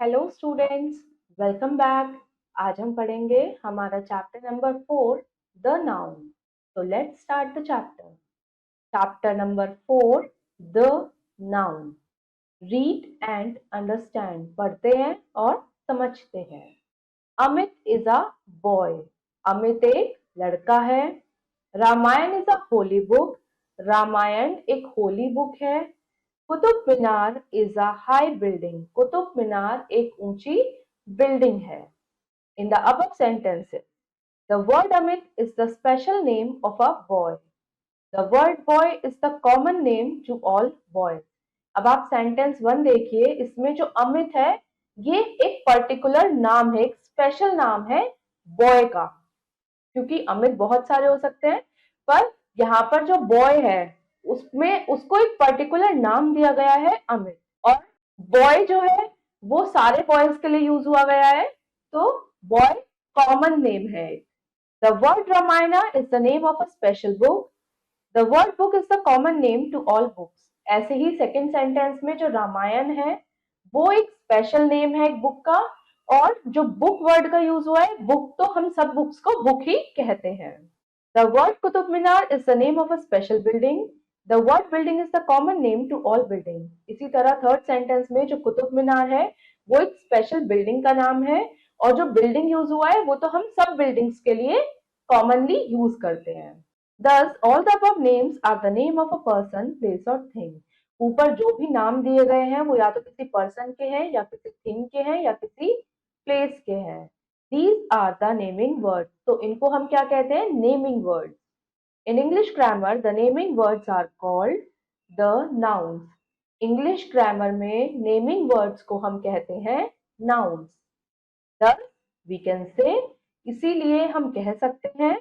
Hello students, welcome back. आज हम पढ़ेंगे हमारा चैप्टर नंबर 4, द नाउन। तो let's start the chapter. Chapter number 4, the noun. Read and understand, पढ़ते हैं और समझते हैं। Amit is a boy. Amit एक लड़का है। Ramayana is a holy book. Ramayana एक होली बुक है। Qutub Minar is a high building. Qutub Minar एक ऊंची बिल्डिंग है। In the above sentences, the word Amit is the special name of a boy. The word boy is the common name to all boys. अब आप sentence 1 देखिए, इसमें जो अमित है ये एक पर्टिकुलर नाम है, एक स्पेशल नाम है बॉय का। क्योंकि अमित बहुत सारे हो सकते हैं, पर यहाँ पर जो बॉय है उसमें उसको एक पर्टिकुलर नाम दिया गया है अमित। और बॉय जो है वो सारे बॉयज के लिए यूज हुआ गया है, तो बॉय कॉमन नेम है। The word Ramayana is the name of a special book. The word book is the common name to all books. ऐसे ही सेकेंड सेंटेंस में जो रामायण है वो एक स्पेशल नेम है एक बुक का, और जो बुक वर्ड का यूज हुआ है, बुक तो हम सब बुक्स को बुक ही कहते हैं। The word Qutub Minar is the name of a special building. The word building is the common name to all building. इसी तरह थर्ड सेंटेंस में जो कुतुब मीनार है वो एक स्पेशल बिल्डिंग का नाम है, और जो बिल्डिंग यूज हुआ है वो तो हम सब बिल्डिंग्स के लिए कॉमनली यूज करते हैं। Thus, all the above names are the name of a person, place or thing. ऊपर जो भी नाम दिए गए हैं वो या तो किसी पर्सन के हैं, या किसी थिंग के हैं, या किसी प्लेस के हैं। These are the naming words. तो इनको हम क्या कहते हैं? Naming words. In English grammar, the naming words are called the nouns. English grammar में नेमिंग वर्ड्स को हम कहते हैं nouns. Thus, we can say, इसीलिए हम कह सकते हैं,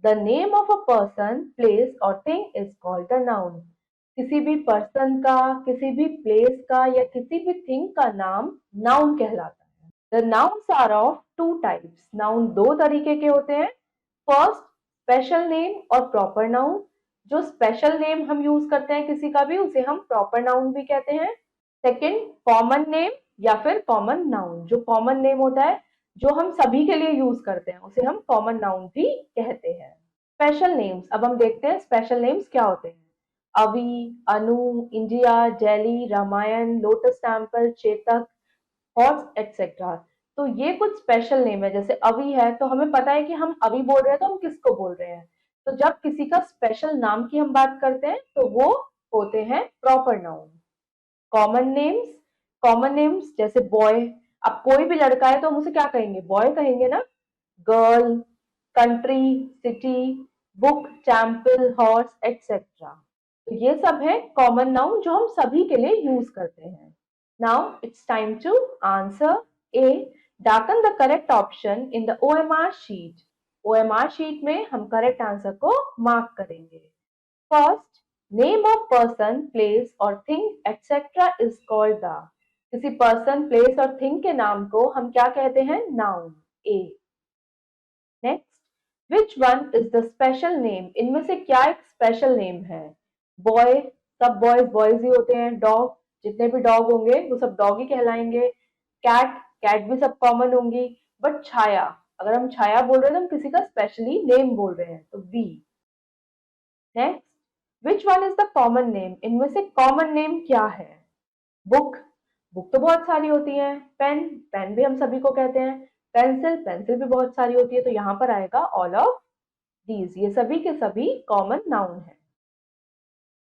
the name of a person, place or thing is called the noun. किसी भी पर्सन का, किसी भी प्लेस का या किसी भी थिंग का नाम नाउन कहलाता है। The nouns are of two types. Noun दो तरीके के होते हैं। फर्स्ट, स्पेशल नेम और प्रॉपर नाउन। जो स्पेशल नेम हम यूज करते हैं किसी का भी, उसे हम प्रॉपर नाउन भी कहते हैं। सेकेंड, कॉमन नेम या फिर कॉमन नाउन। जो कॉमन नेम होता है जो हम सभी के लिए यूज करते हैं, उसे हम कॉमन नाउन भी कहते हैं। स्पेशल नेम्स, अब हम देखते हैं स्पेशल नेम्स क्या होते हैं। Avi, Anu, India, jelly, Ramayana, lotus temple, Chetak, horse etcetera. तो ये कुछ स्पेशल नेम है। जैसे अवि है तो हमें पता है कि हम अवि बोल रहे हैं तो हम किसको बोल रहे हैं। तो जब किसी का स्पेशल नाम की हम बात करते हैं तो वो होते हैं proper noun. Common names, common names जैसे बॉय। अब कोई भी लड़का है तो हम उसे क्या कहेंगे? बॉय कहेंगे ना। Girl, country, city, book, temple, horse etcetera. तो ये सब है कॉमन नाउन जो हम सभी के लिए यूज करते हैं। Now it's time to answer A. Darken the correct option in the OMR sheet. OMR sheet में हम करेक्ट आंसर को मार्क करेंगे। First, name of person, place और thing etcetera is called the. किसी पर्सन, प्लेस और thing के नाम को हम क्या कहते हैं? Noun. A. Next, which one is the special name. इनमें से क्या एक स्पेशल नेम है? बॉय, सब बॉयज बॉयज ही होते हैं। डॉग, जितने भी डॉग होंगे वो सब डॉग ही कहलाएंगे। कैट, कैट भी सब कॉमन होंगी। बट छाया, अगर हम छाया बोल रहे हैं तो हम किसी का स्पेशली नेम बोल रहे हैं, तो B. Next, which one is the common name. इनमें से कॉमन नेम क्या है? बुक, बुक तो बहुत सारी होती है। पेन, पेन भी हम सभी को कहते हैं। पेंसिल, पेंसिल भी बहुत सारी होती है। तो यहाँ पर आएगा ऑल ऑफ दीज। ये सभी के सभी कॉमन नाउन है।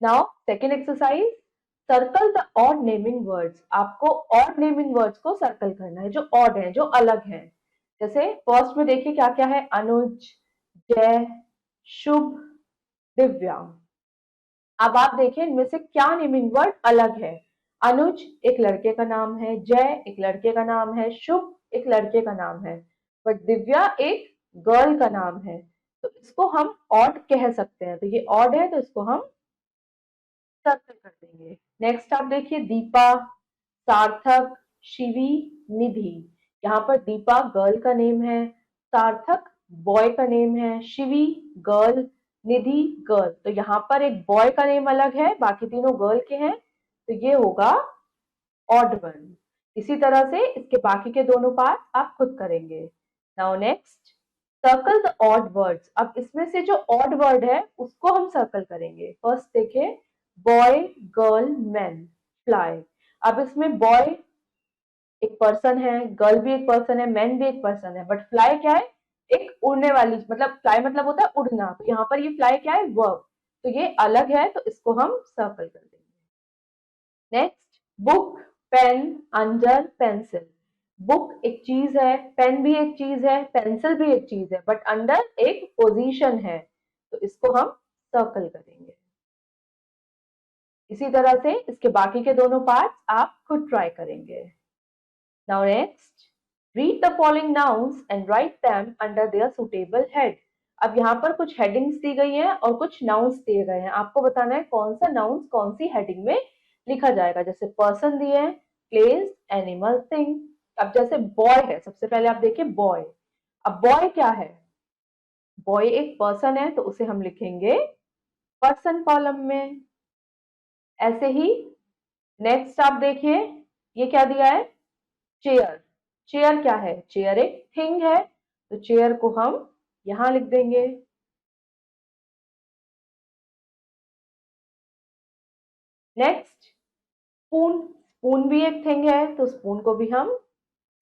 Now second exercise, circle the odd naming words. आपको ऑड नेमिंग वर्ड्स को सर्कल करना है, जो ऑड है, जो अलग है। जैसे फर्स्ट में देखिए क्या क्या है। अनुज, जय, शुभ, दिव्या। अब आप देखिए इनमें से क्या नेमिंग वर्ड अलग है। अनुज एक लड़के का नाम है, जय एक लड़के का नाम है, शुभ एक लड़के का नाम है, बट दिव्या एक गर्ल का नाम है। तो इसको हम ऑड कह सकते हैं। तो ये ऑड है तो इसको हम सर्कल कर देंगे। नेक्स्ट आप देखिए, दीपा, सार्थक, शिवी, निधि। यहाँ पर दीपा गर्ल का नेम है, सार्थक बॉय का नेम है, शिवी गर्ल, निधि गर्ल। तो यहाँ पर एक बॉय का नेम अलग है, बाकी तीनों गर्ल के हैं, तो ये होगा ऑड वन। इसी तरह से इसके बाकी के दोनों पार्ट आप खुद करेंगे। Now next, circle the odd words. अब इसमें से जो ऑड वर्ड है उसको हम सर्कल करेंगे। फर्स्ट देखिए, बॉय, गर्ल, मैन, फ्लाई। अब इसमें बॉय एक पर्सन है, गर्ल भी एक पर्सन है, मैन भी एक पर्सन है, बट फ्लाई क्या है? एक उड़ने वाली, मतलब फ्लाई मतलब होता है उड़ना, तो यहाँ पर ये फ्लाई क्या है? वर्ब। तो ये अलग है, तो इसको हम सर्कल कर देंगे। Next, book, pen, anger, pencil. Book एक चीज है, पेन भी एक चीज है, पेंसिल भी एक चीज है, बट अंडर एक पोजीशन है, तो इसको हम सर्कल करेंगे। इसी तरह से इसके बाकी के दोनों पार्ट्स आप खुद ट्राई करेंगे। Now next, read the following nouns and write them under their suitable head. अब यहाँ पर कुछ हेडिंग्स दी गई हैं और कुछ नाउन्स दिए गए हैं। आपको बताना है कौन सा नाउन्स कौन सी हेडिंग में लिखा जाएगा। जैसे पर्सन दिए हैं, प्लेस, एनिमल, थिंग। अब जैसे बॉय है, सबसे पहले आप देखिए बॉय। अब बॉय क्या है? बॉय एक पर्सन है, तो उसे हम लिखेंगे पर्सन कॉलम में। ऐसे ही नेक्स्ट आप देखिए, ये क्या दिया है? चेयर। चेयर क्या है? चेयर एक थिंग है, तो चेयर को हम यहां लिख देंगे। Next, spoon. स्पून भी एक थिंग है, तो स्पून को भी हम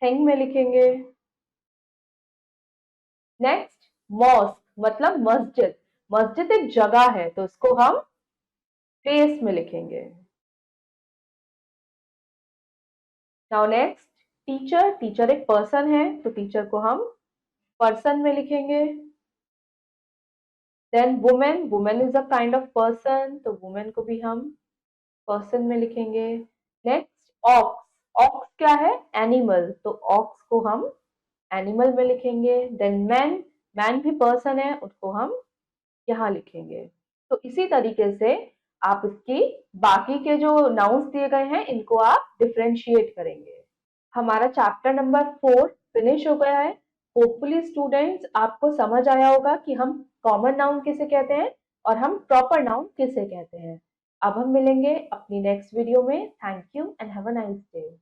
थिंग में लिखेंगे। नेक्स्ट, मॉस्क मतलब मस्जिद। मस्जिद एक जगह है, तो इसको हम प्लेस में लिखेंगे। Now next, teacher. टीचर एक पर्सन है, तो टीचर को हम पर्सन में लिखेंगे। Then women. Women is a kind of person, तो वुमेन को भी हम पर्सन में लिखेंगे। Next, aux. ऑक्स क्या है? एनिमल, तो ऑक्स को हम एनिमल में लिखेंगे। Then man. मैन भी पर्सन है, उसको हम यहाँ लिखेंगे। तो इसी तरीके से आप इसकी बाकी के जो नाउन्स दिए गए हैं इनको आप डिफरेंशिएट करेंगे। हमारा चैप्टर नंबर 4 फिनिश हो गया है। होपफुली स्टूडेंट्स आपको समझ आया होगा कि हम कॉमन नाउन किसे कहते हैं और हम प्रॉपर नाउन किसे कहते हैं। अब हम मिलेंगे अपनी नेक्स्ट वीडियो में। Thank you and have a nice day.